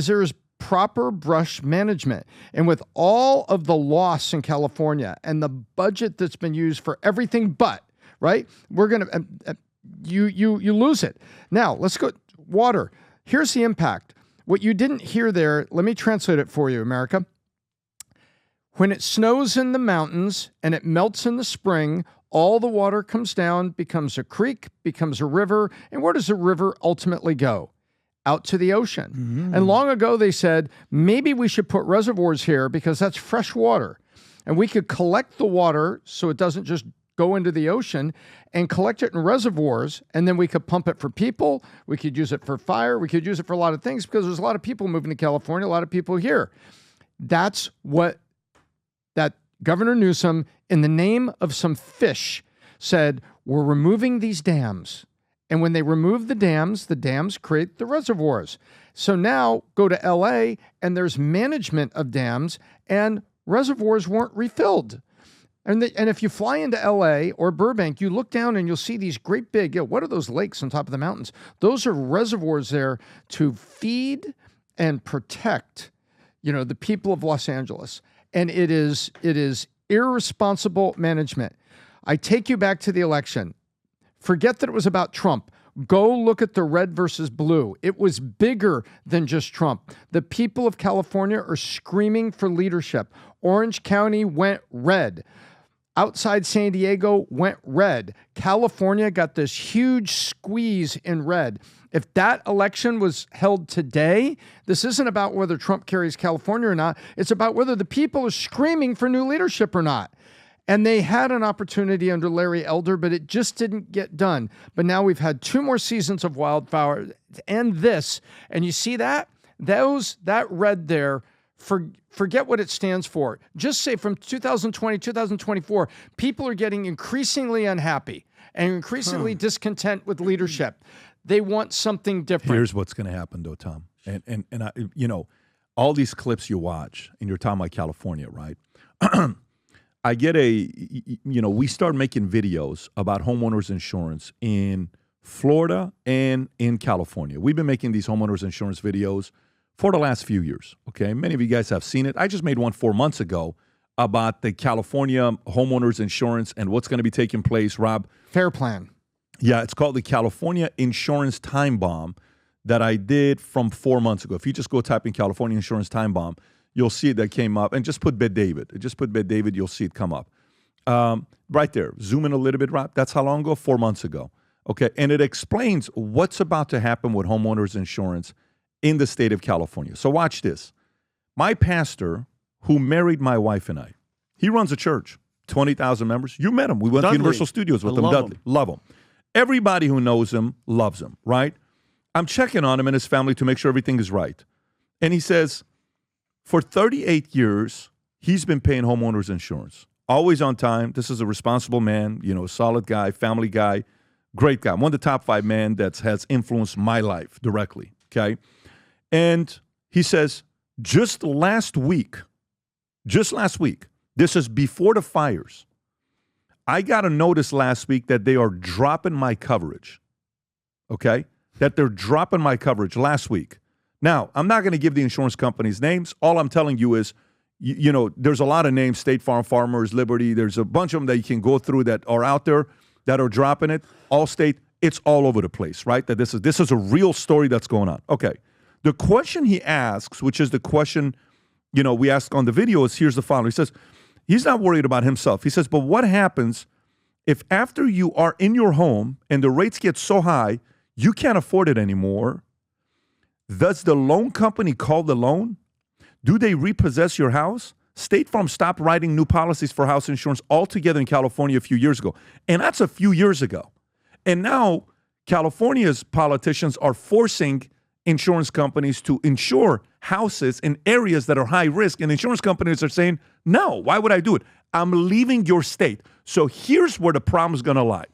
Speaker 4: there is proper brush management. And with all of the loss in California and the budget that's been used for everything but, right, we're going to, you lose it. Now, let's go, water. Here's the impact. What you didn't hear there, let me translate it for you, America. When it snows in the mountains and it melts in the spring, all the water comes down, becomes a creek, becomes a river. And where does the river ultimately go? Out to the ocean. Mm-hmm. And long ago, they said, maybe we should put reservoirs here because that's fresh water. And we could collect the water so it doesn't just go into the ocean and collect it in reservoirs. And then we could pump it for people. We could use it for fire. We could use it for a lot of things because there's a lot of people moving to California, a lot of people here. That's what that Governor Newsom, in the name of some fish, said, we're removing these dams. And when they remove the dams create the reservoirs. So now go to LA and there's management of dams and reservoirs weren't refilled. And if you fly into LA or Burbank, you look down and you'll see these great big, what are those lakes on top of the mountains? Those are reservoirs there to feed and protect, the people of Los Angeles. And it is irresponsible management. I take you back to the election. Forget that it was about Trump. Go look at the red versus blue. It was bigger than just Trump. The people of California are screaming for leadership. Orange County went red. Outside San Diego went red. California got this huge squeeze in red. If that election was held today, this isn't about whether Trump carries California or not. It's about whether the people are screaming for new leadership or not. And they had an opportunity under Larry Elder, but it just didn't get done. But now we've had 2 more seasons of Wildfire and this. And you see that? That red there, forget what it stands for. Just say from 2020, 2024, people are getting increasingly unhappy and increasingly discontent with leadership. They want something different.
Speaker 1: Here's what's going to happen, though, Tom. And I, all these clips you watch, and you're talking about California, right? I get we start making videos about homeowners insurance in Florida and in California. We've been making these homeowners insurance videos for the last few years, okay? Many of you guys have seen it. I just made one 4 months ago about the California homeowners insurance and what's going to be taking place, Rob.
Speaker 4: Fair plan.
Speaker 1: Yeah, it's called the California Insurance Time Bomb that I did from 4 months ago. If you just go type in California Insurance Time Bomb, you'll see it that came up. And just put Bet David. You'll see it come up. Right there. Zoom in a little bit, Rob. That's how long ago? 4 months ago. Okay, and it explains what's about to happen with homeowners insurance in the state of California. So watch this. My pastor, who married my wife and I, he runs a church, 20,000 members. You met him. We went to Universal Studios with him. Dudley. Love him. Everybody who knows him loves him, right? I'm checking on him and his family to make sure everything is right. And he says, for 38 years, he's been paying homeowners insurance. Always on time. This is a responsible man, solid guy, family guy, great guy. One of the top 5 men that has influenced my life directly, okay? And he says, just last week, this is before the fires, I got a notice last week that they are dropping my coverage, okay? That they're dropping my coverage last week. Now, I'm not going to give the insurance companies names. All I'm telling you is, there's a lot of names, State Farm, Farmers, Liberty. There's a bunch of them that you can go through that are out there that are dropping it. Allstate, it's all over the place, right? That this is a real story that's going on. Okay. The question he asks, which is the question, we ask on the video, is here's the following. He says, he's not worried about himself. He says, but what happens if after you are in your home and the rates get so high, you can't afford it anymore? Does the loan company call the loan? Do they repossess your house? State Farm stopped writing new policies for house insurance altogether in California a few years ago. And that's a few years ago. And now California's politicians are forcing insurance companies to insure houses in areas that are high risk. And insurance companies are saying, no, why would I do it? I'm leaving your state. So here's where the problem is going to lie.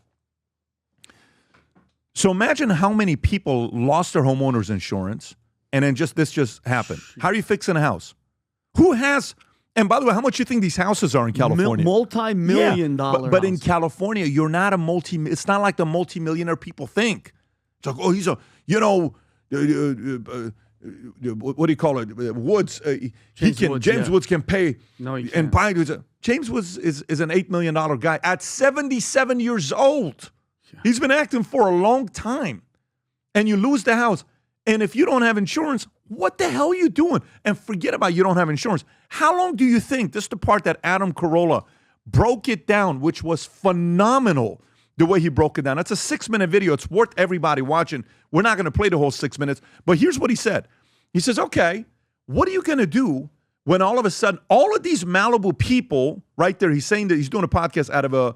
Speaker 1: So imagine how many people lost their homeowners insurance and then this just happened. How are you fixing a house? Who has, and by the way, how much do you think these houses are in California?
Speaker 7: Multi-million dollar
Speaker 1: but in California, you're not it's not like the multimillionaire people think. It's like, oh, he's a, what do you call it? Woods. James Woods can pay.
Speaker 7: No, he
Speaker 1: and buy. James Woods is an $8 million guy at 77 years old. Yeah. He's been acting for a long time. And you lose the house. And if you don't have insurance, what the hell are you doing? And forget about you don't have insurance. How long do you think, this is the part that Adam Carolla broke it down, which was phenomenal, the way he broke it down. It's a 6-minute video. It's worth everybody watching. We're not going to play the whole 6 minutes. But here's what he said. He says, okay, what are you going to do when all of a sudden, all of these Malibu people, right there, he's saying that he's doing a podcast out of a,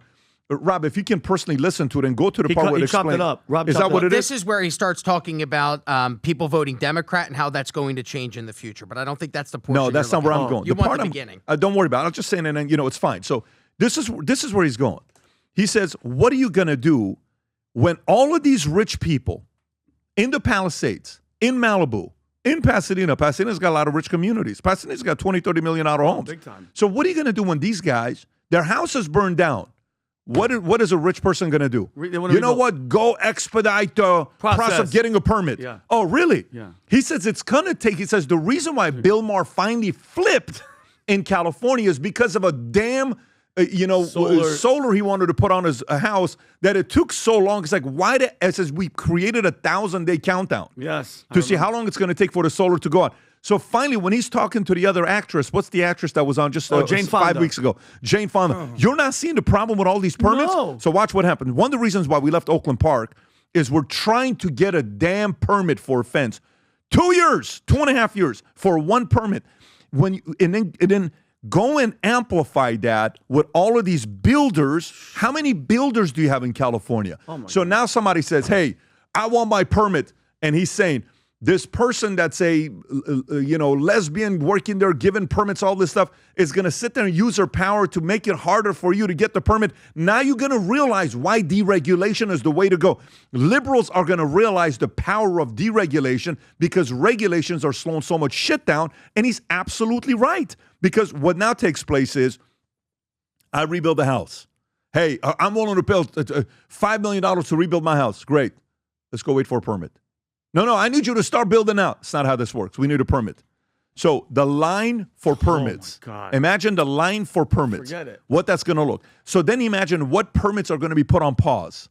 Speaker 1: Rob, if you can personally listen to it and go to the part where it explains.
Speaker 7: It up. Rob,
Speaker 1: is that what it is?
Speaker 3: This is where he starts talking about people voting Democrat and how that's going to change in the future. But I don't think that's the portion.
Speaker 1: No, that's not where I'm going.
Speaker 3: You want the beginning.
Speaker 1: Don't worry about it. I'm just saying, and then, it's fine. So this is where he's going. He says, what are you going to do when all of these rich people in the Palisades, in Malibu, in Pasadena's got a lot of rich communities. Pasadena's got $20, $30 million homes.
Speaker 7: Big time.
Speaker 1: So what are you going to do when these guys, their houses burned down? What is a rich person going to do? You know what? Go expedite the process of getting a permit. Yeah. Oh, really?
Speaker 7: Yeah.
Speaker 1: He says it's going to take, he says the reason why Bill Maher finally flipped in California is because of a damn, solar he wanted to put on his house that it took so long. It's like, it says we created a 1,000-day countdown.
Speaker 7: Yes.
Speaker 1: To see how long it's going to take for the solar to go on. So finally, when he's talking to the other actress, what's the actress that was on just
Speaker 7: Jane Fonda.
Speaker 1: 5 weeks ago? Jane Fonda. You're not seeing the problem with all these permits?
Speaker 7: No.
Speaker 1: So watch what happens. One of the reasons why we left Oakland Park is we're trying to get a damn permit for a fence. 2 years, 2.5 years for one permit. And then go and amplify that with all of these builders. How many builders do you have in California? So now somebody says, hey, I want my permit. And he's saying, this person that's a, lesbian working there, giving permits, all this stuff, is going to sit there and use her power to make it harder for you to get the permit. Now you're going to realize why deregulation is the way to go. Liberals are going to realize the power of deregulation because regulations are slowing so much shit down. And he's absolutely right. Because what now takes place is, I rebuild the house. Hey, I'm willing to build $5 million to rebuild my house. Great. Let's go wait for a permit. No, I need you to start building now. It's not how this works. We need a permit. So the line for permits. Imagine the line for permits.
Speaker 7: Forget it.
Speaker 1: What that's going to look. So then imagine what permits are going to be put on pause.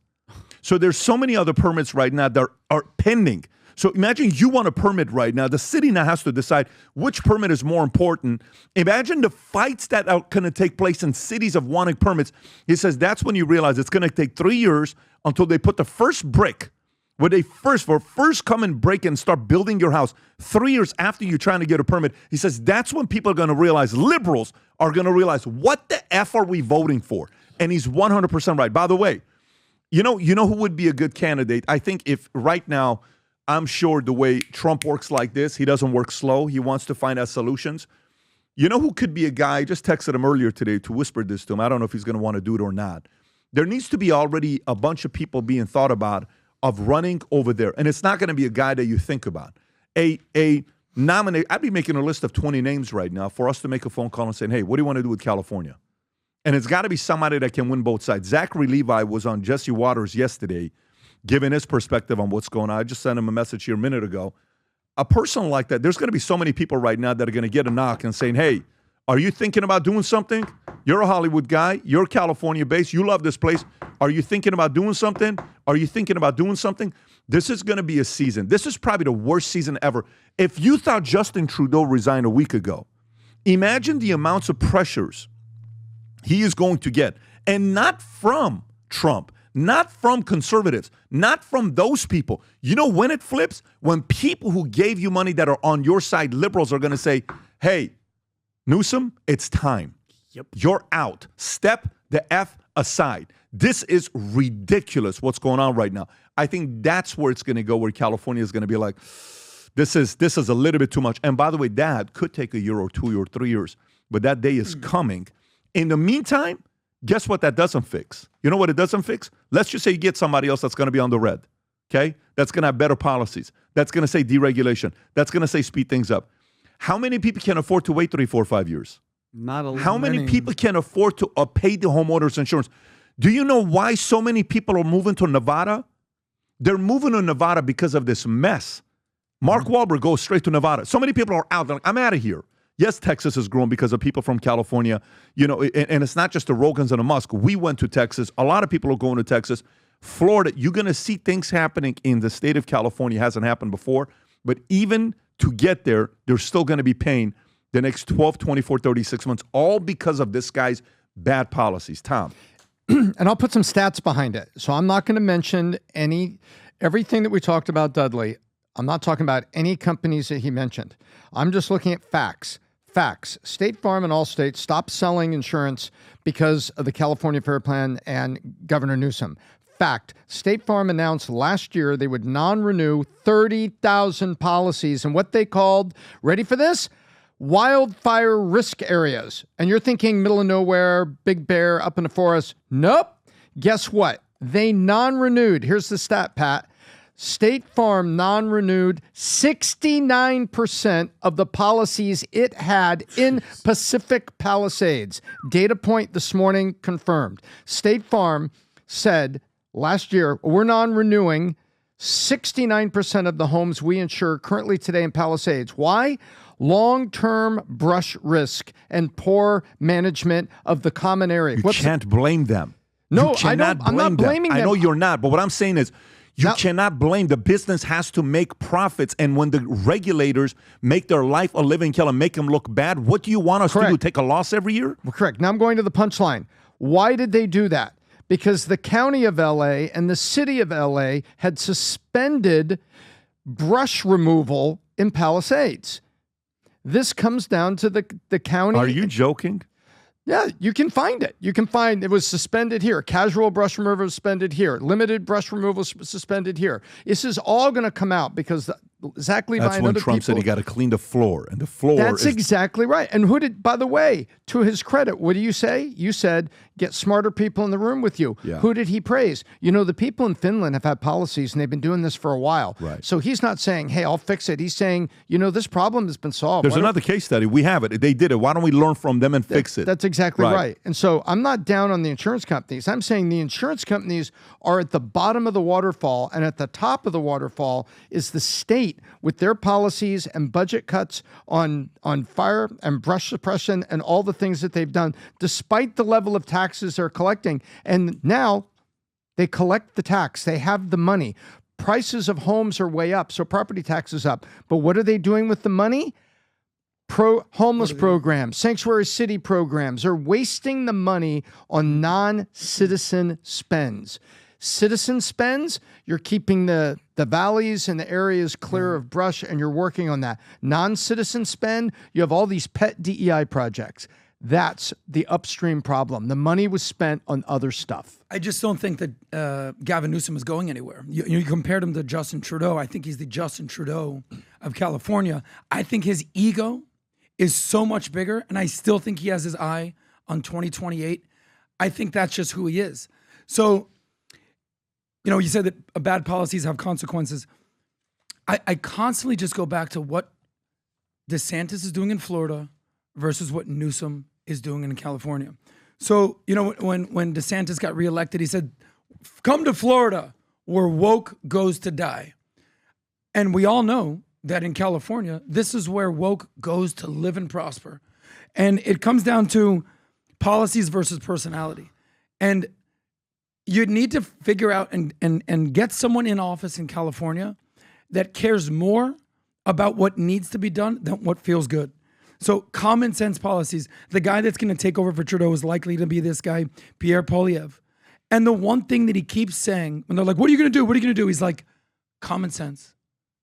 Speaker 1: So there's so many other permits right now that are pending. So imagine you want a permit right now. The city now has to decide which permit is more important. Imagine the fights that are going to take place in cities of wanting permits. He says that's when you realize it's going to take 3 years until they put the first brick. Where they first come and break and start building your house 3 years after you're trying to get a permit. He says that's when people are going to realize, liberals are going to realize, what the F are we voting for? And he's 100% right. By the way, you know who would be a good candidate? I think if right now, I'm sure the way Trump works like this, he doesn't work slow. He wants to find out solutions. You know who could be a guy? I just texted him earlier today to whisper this to him. I don't know if he's going to want to do it or not. There needs to be already a bunch of people being thought about of running over there. And it's not going to be a guy that you think about. A nominate. I'd be making a list of 20 names right now for us to make a phone call and saying, hey, what do you want to do with California? And it's got to be somebody that can win both sides. Zachary Levi was on Jesse Waters yesterday, giving his perspective on what's going on. I just sent him a message here a minute ago. A person like that, there's going to be so many people right now that are going to get a knock and saying, hey, are you thinking about doing something? You're a Hollywood guy. You're California-based. You love this place. Are you thinking about doing something? Are you thinking about doing something? This is going to be a season. This is probably the worst season ever. If you thought Justin Trudeau resigned a week ago, imagine the amounts of pressures he is going to get. And not from Trump, not from conservatives, not from those people. You know when it flips? When people who gave you money that are on your side, liberals, are going to say, hey, Newsom, it's time.
Speaker 7: Yep.
Speaker 1: You're out. Step the F aside. This is ridiculous what's going on right now. I think that's where it's going to go, where California is going to be like, this is a little bit too much. And by the way, that could take a year or 2 or 3 years, but that day is coming. In the meantime, guess what that doesn't fix? You know what it doesn't fix? Let's just say you get somebody else that's going to be on the red, okay? That's going to have better policies. That's going to say deregulation. That's going to say speed things up. How many people can afford to wait 3, 4, 5 years?
Speaker 7: Not a lot.
Speaker 1: How many people can afford to pay the homeowners insurance? Do you know why so many people are moving to Nevada? They're moving to Nevada because of this mess. Mark Wahlberg goes straight to Nevada. So many people are out. They're like, I'm out of here. Yes, Texas has grown because of people from California. You know, and it's not just the Rogans and the Musk. We went to Texas. A lot of people are going to Texas. Florida, you're going to see things happening in the state of California. It hasn't happened before. But even to get there, they're still going to be paying the next 12, 24, 36 months, all because of this guy's bad policies. Tom.
Speaker 4: And I'll put some stats behind it. So I'm not going to mention everything that we talked about, Dudley. I'm not talking about any companies that he mentioned. I'm just looking at facts. Facts. State Farm and Allstate stopped selling insurance because of the California Fair Plan and Governor Newsom. Fact. State Farm announced last year they would non-renew 30,000 policies in what they called, ready for this? Wildfire risk areas. And you're thinking middle of nowhere, Big Bear, up in the forest. Nope. Guess what? They non-renewed. Here's the stat, Pat. State Farm non-renewed 69% of the policies it had in Pacific Palisades. Data point this morning confirmed. State Farm said last year, we're non-renewing 69% of the homes we insure currently today in Palisades. Why? Long-term brush risk and poor management of the common area.
Speaker 1: You can't blame them.
Speaker 4: No, I'm not blaming them.
Speaker 1: I know you're not, but what I'm saying is you cannot blame. The business has to make profits, and when the regulators make their life a living hell and make them look bad, what do you want us to do, take a loss every year?
Speaker 4: Well, correct. Now I'm going to the punchline. Why did they do that? Because the county of LA and the city of LA had suspended brush removal in Palisades. This comes down to the county.
Speaker 1: Are you joking?
Speaker 4: Yeah, you can find it. You can find it was suspended here. Casual brush removal was suspended here. Limited brush removal suspended here. This is all going to come out because Zach Levi and other people.
Speaker 1: That's when Trump said he got to clean the floor, and the floor.
Speaker 4: That's exactly right. And who did? By the way, to his credit, what do you say? You said get smarter people in the room with you.
Speaker 1: Yeah.
Speaker 4: Who did he praise? You know, the people in Finland have had policies, and they've been doing this for a while.
Speaker 1: Right.
Speaker 4: So he's not saying, "Hey, I'll fix it." He's saying, "You know, this problem has been solved."
Speaker 1: There's another case study. We have it. They did it. Why don't we learn from them and fix it?
Speaker 4: That's exactly right. And so I'm not down on the insurance companies. I'm saying the insurance companies are at the bottom of the waterfall, and at the top of the waterfall is the state with their policies and budget cuts on fire and brush suppression and all the things that they've done, despite the level of taxes they're collecting. And now they collect the tax. They have the money. Prices of homes are way up, so property tax is up. But what are they doing with the money? Homeless programs, sanctuary city programs are wasting the money on non-citizen spends. Citizen spends, you're keeping the valleys and the areas clear of brush, and you're working on that. Non-citizen spend, you have all these pet DEI projects. That's the upstream problem. The money was spent on other stuff.
Speaker 2: I just don't think that Gavin Newsom is going anywhere. You compared him to Justin Trudeau. I think he's the Justin Trudeau of California. I think his ego is so much bigger, and I still think he has his eye on 2028. I think that's just who he is. So, you know, you said that bad policies have consequences. I constantly just go back to what DeSantis is doing in Florida versus what Newsom is doing in California. So, you know, when DeSantis got reelected, he said, come to Florida where woke goes to die. And we all know that in California, this is where woke goes to live and prosper. And it comes down to policies versus personality. And you need to figure out and get someone in office in California that cares more about what needs to be done than what feels good. So common sense policies. The guy that's going to take over for Trudeau is likely to be this guy, Pierre Poilievre. And the one thing that he keeps saying, when they're like, what are you going to do? What are you going to do? He's like, common sense.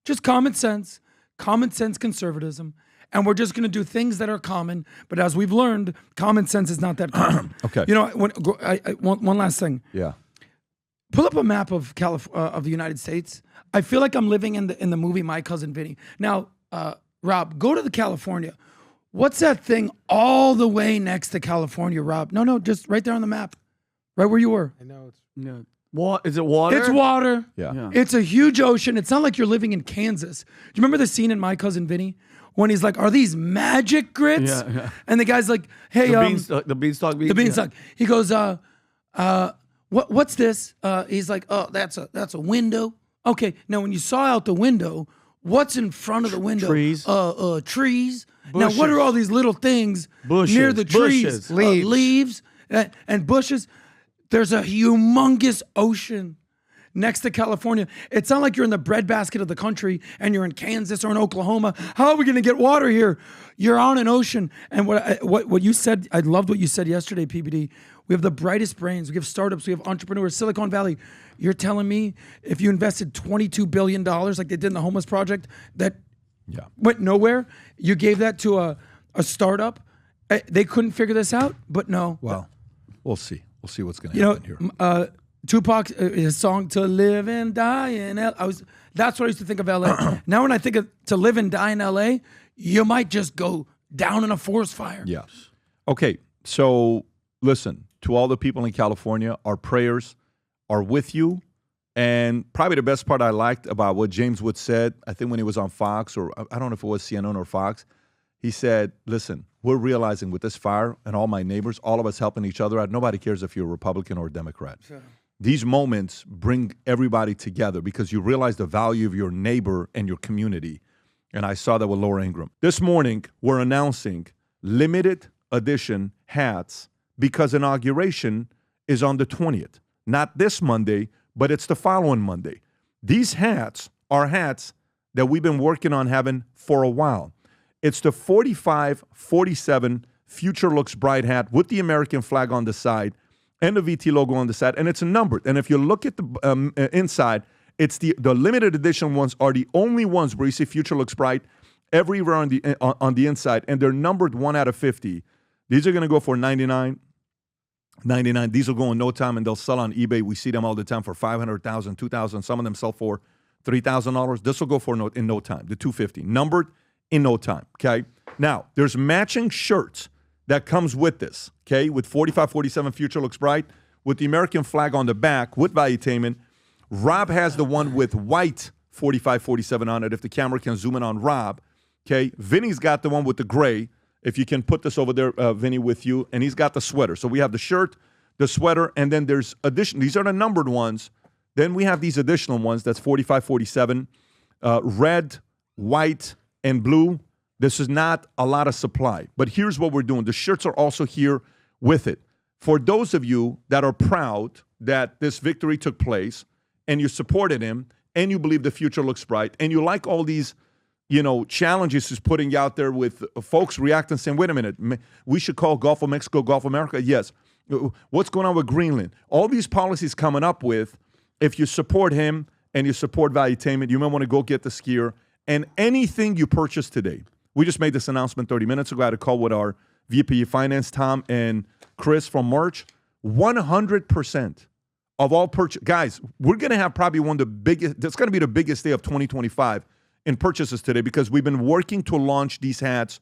Speaker 2: Just common sense conservatism. And we're just going to do things that are common. But as we've learned, common sense is not that common.
Speaker 1: Okay.
Speaker 2: You know, one last thing.
Speaker 1: Yeah.
Speaker 2: pull up a map of of the United States. I feel like I'm living in the movie My Cousin Vinny. Now, Rob, go to the California. What's that thing all the way next to California, Rob? No, just right there on the map, right where you were.
Speaker 3: I know it's.
Speaker 7: Yeah. What is it? Water?
Speaker 2: It's water.
Speaker 1: Yeah.
Speaker 2: It's a huge ocean. It's not like you're living in Kansas. Do you remember the scene in My Cousin Vinny when he's like, "Are these magic grits?"
Speaker 7: Yeah.
Speaker 2: And the guy's like, "Hey,
Speaker 7: the beanstalk beans.
Speaker 2: the beanstalk." He goes, "What's this?" He's like, "Oh, that's a window." Okay, now when you saw out the window, what's in front of the window?
Speaker 7: Trees.
Speaker 2: Trees.
Speaker 7: Bushes.
Speaker 2: Now, what are all these little things near the trees?
Speaker 7: Bushes.
Speaker 2: Leaves and bushes. There's a humongous ocean next to California. It's not like you're in the breadbasket of the country and you're in Kansas or in Oklahoma. How are we going to get water here? You're on an ocean. And what you said, I loved what you said yesterday, PBD. We have the brightest brains. We have startups. We have entrepreneurs. Silicon Valley. You're telling me if you invested $22 billion like they did in the homeless project that went nowhere, you gave that to a startup, they couldn't figure this out? But no.
Speaker 1: Well, we'll see. We'll see what's going to happen here.
Speaker 2: Tupac, his song "To Live and Die in L.A." That's what I used to think of L.A. Now when I think of "To Live and Die in L.A.," you might just go down in a forest fire.
Speaker 1: Yes. Okay, so listen, to all the people in California, our prayers are with you. And probably the best part I liked about what James Wood said, I think when he was on Fox, or I don't know if it was CNN or Fox, he said, listen, we're realizing with this fire and all my neighbors, all of us helping each other out, nobody cares if you're a Republican or a Democrat. Sure. These moments bring everybody together because you realize the value of your neighbor and your community. And I saw that with Laura Ingraham. This morning, we're announcing limited edition hats because inauguration is on the 20th. Not this Monday, but it's the following Monday. These hats are hats that we've been working on having for a while. It's the 4547 Future Looks Bright hat with the American flag on the side and the VT logo on the side, and it's numbered. And if you look at the inside, it's the limited edition ones are the only ones where you see Future Looks Bright everywhere on the inside, and they're numbered 1 out of 50. These are going to go for $99. These will go in no time, and they'll sell on eBay. We see them all the time for $500,000, $2,000. Some of them sell for $3,000. This will go for in no time, the $250. Numbered in no time, okay? Now, there's matching shirts that comes with this, okay, with 4547 Future Looks Bright, with the American flag on the back, with Valuetainment. Rob has the one with white 4547 on it, if the camera can zoom in on Rob, okay? Vinny's got the one with the gray, if you can put this over there, Vinny, with you, and he's got the sweater. So we have the shirt, the sweater, and then there's addition. These are the numbered ones. Then we have these additional ones, that's 4547, red, white, and blue. This is not a lot of supply. But here's what we're doing. The shirts are also here with it. For those of you that are proud that this victory took place and you supported him and you believe the future looks bright and you like all these, challenges he's putting out there with folks reacting saying, wait a minute, we should call Gulf of Mexico Gulf of America. Yes. What's going on with Greenland? All these policies coming up with, if you support him and you support Valuetainment, you might want to go get the skier. And anything you purchase today, we just made this announcement 30 minutes ago. I had a call with our VP of Finance, Tom and Chris from Merch. 100% of all purchase. Guys, we're going to have probably one of the biggest, that's going to be the biggest day of 2025 in purchases today because we've been working to launch these hats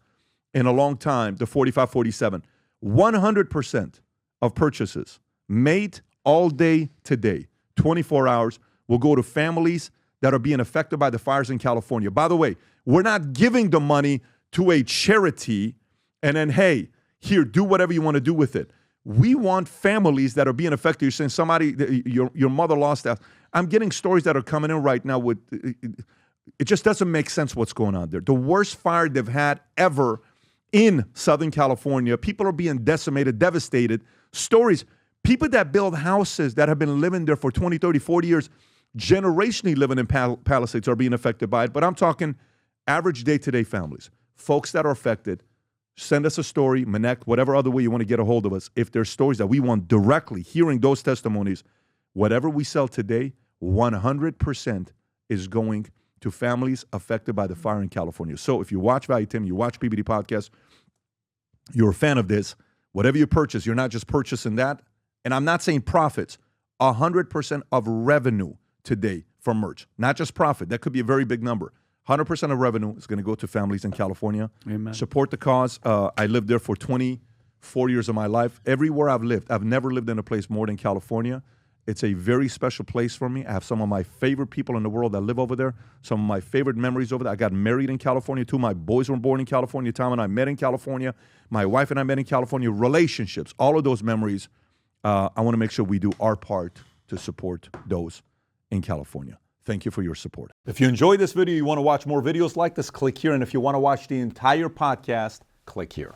Speaker 1: in a long time, the 4547. 100% of purchases made all day today, 24 hours, will go to families that are being affected by the fires in California. By the way, we're not giving the money to a charity and then, hey, here, do whatever you want to do with it. We want families that are being affected. You're saying somebody, your mother lost that. I'm getting stories that are coming in right now with, it just doesn't make sense what's going on there. The worst fire they've had ever in Southern California. People are being decimated, devastated. Stories, people that build houses that have been living there for 20, 30, 40 years, generationally living in Palisades are being affected by it. But I'm talking average day-to-day families. Folks that are affected, send us a story, Manek, whatever other way you want to get a hold of us. If there's stories that we want directly, hearing those testimonies, whatever we sell today, 100% is going to families affected by the fire in California. So if you watch Valuetainment, you watch PBD Podcast, you're a fan of this, whatever you purchase, you're not just purchasing that. And I'm not saying profits. 100% of revenue today from merch, not just profit. That could be a very big number. 100% of revenue is going to go to families in California.
Speaker 7: Amen.
Speaker 1: Support the cause. I lived there for 24 years of my life. Everywhere I've lived, I've never lived in a place more than California. It's a very special place for me. I have some of my favorite people in the world that live over there, some of my favorite memories over there. I got married in California, too. My boys were born in California. Tom and I met in California. My wife and I met in California. Relationships, all of those memories. I want to make sure we do our part to support those in California. Thank you for your support. If you enjoyed this video, you want to watch more videos like this, click here. And if you want to watch the entire podcast, click here.